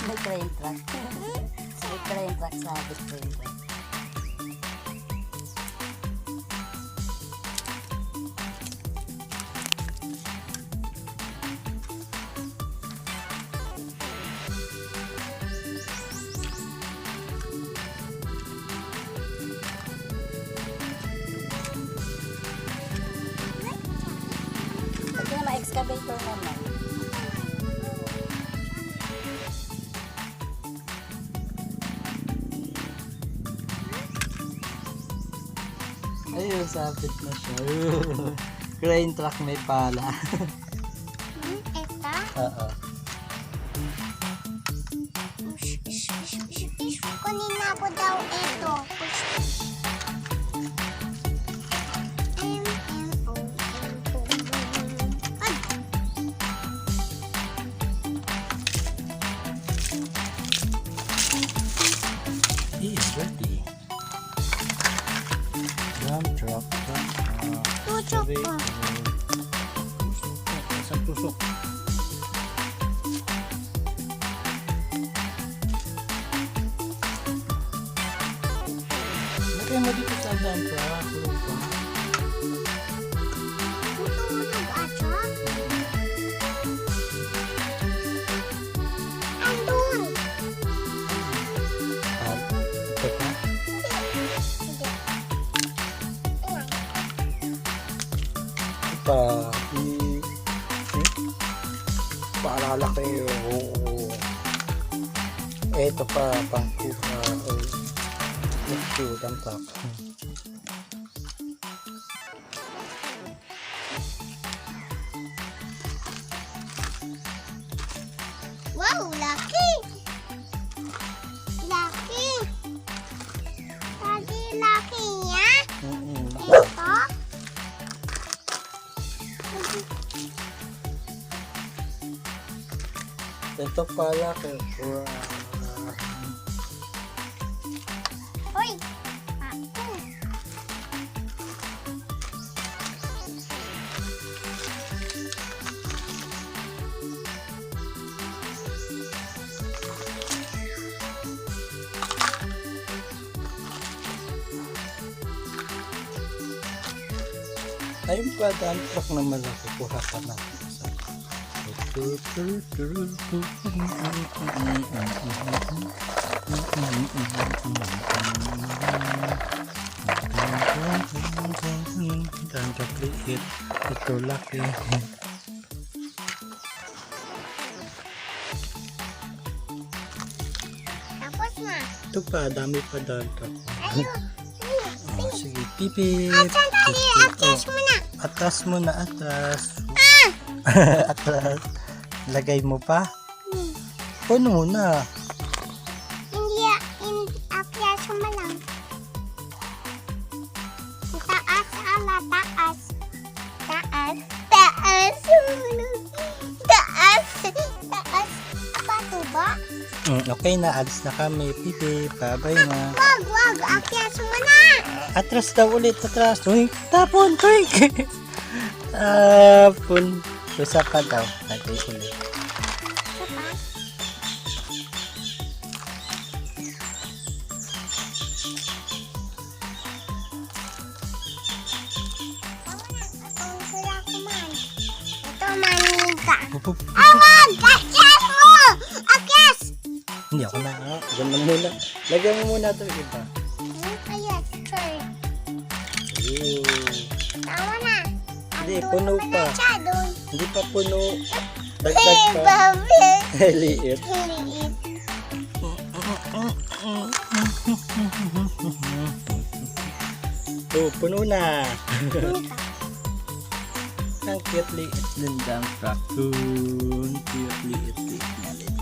May train track. May train track sa habis train track. Pwede na ma-excavator naman. Ayun, sabit na siya. Crane truck may pala. Ito? Oo. Kunin na po daw ito. He is ready. Dump truck. Tutok po. Isang tusok. Lagay mo dito sa dump truck. Tulog pa. Tutulog ato? Andun. Ito pa. Paalala kayo. Ito pa, pangkuha. Ito, dump truck. Wow, laki! Laki! Tadi laki niya? Ito? Ito pala kayo. Hoy! Ako! Ayun pa, dump truck na malaki. Kuha ka na. Dump truck liit. Ito laki. Tapos na. Ito pa, dami pa dump truck. Ayun! Oh, sige, pipip. Asan tali? Atas mo na! Atas mo na, atas. Atas. Lagay mo pa? Puno na. Hindi, akyas mo lang. Taas, ala, taas. Taas, taas. Taas, taas. Apa to ba? Okay na, alis na kami. Pipi, babay na. Wag, akyas mo na. Atras daw ulit, atras. Uy, tapon, quick. Tapon. Isa pa daw. Lagay ulit. Ito, maniga. Awag! Akyas mo! Akyas! Hindi ako na. Ganun muna. Lagyan mo muna ito iba. Akyas, sir. Ayun. Tama na. Hindi, puno pa. Siya doon. Hindi pa puno. Dagdag pa. Babi. Liit. Liit. Oh, puno na. Ang cute liit din dump truck. Cute liit na liit.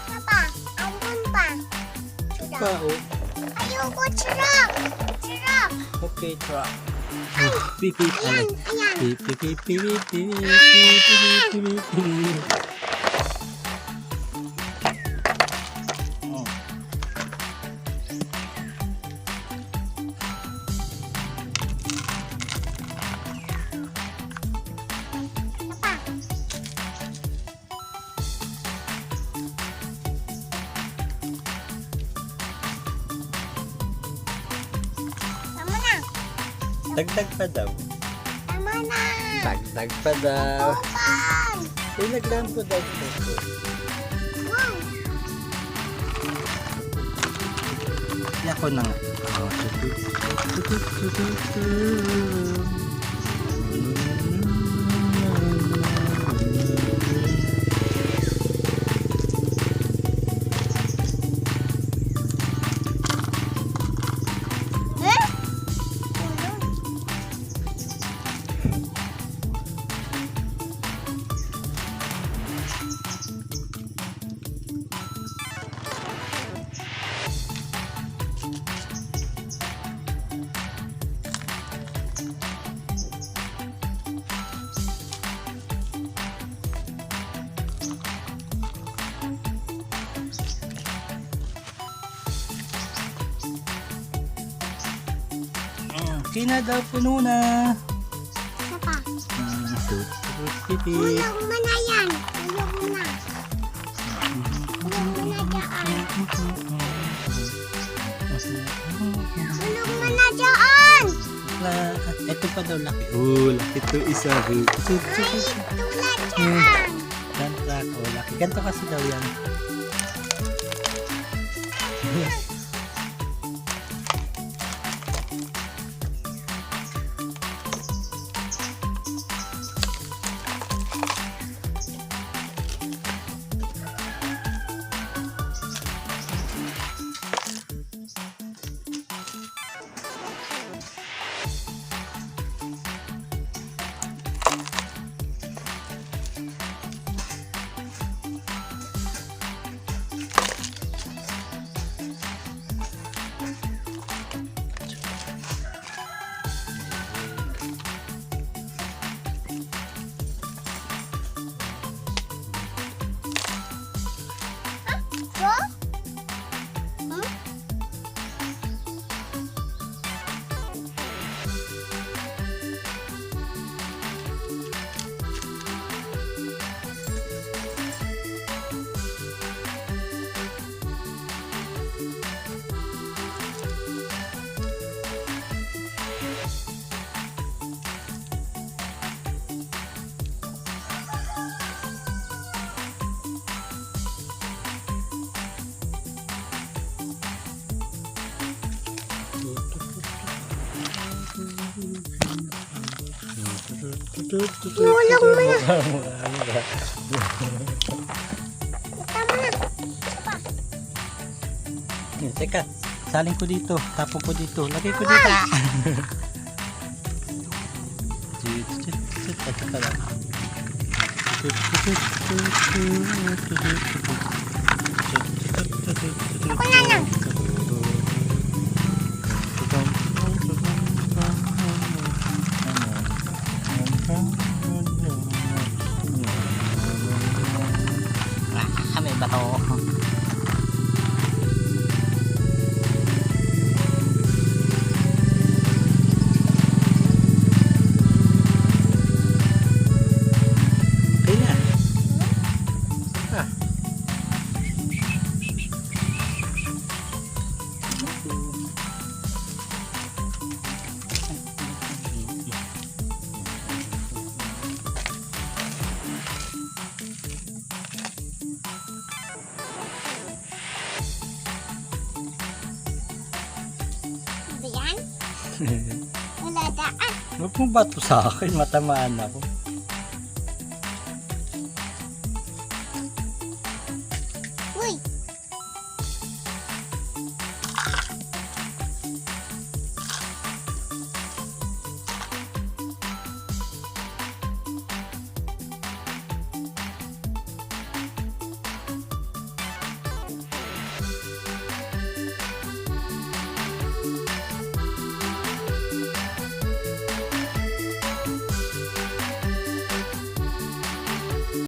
Papa, andun pa. Pa, oh. Ayoko, chirap. Chirap. Okay, truck. Beep, beep, Ayan, ano? ayan. Beep, beep, beep, beep, beep, beep, beep, beep, beep, beep, beep. Oh. Apa? Tama na. Dagdag pa daw. Tama na. Dagdag pa daw. Open. Pinagdaan po daw po. Wow. Kaya ko na nga. Oh, Eh? okay na daw, puno na. Ano pa? Pipi. Tulog mo na yan. Tulog mo na. Tulog mo na dyan. Tulog mo na dyan. Ito pa daw laki. Oh, laki to isa. Ay, tulad dyan. Truck. Oh, laki. Ganito kasi daw yan. Go? Hmm? Tulog mo na. Tama na. Teka, saling ko dito. Tapon ko dito. Lagay ko dito. Ito pa lang. Ako na lang. May bato. Okay na. Ah. Ba yan? Wala daan. Huwag mo bato sa akin, matamaan ako.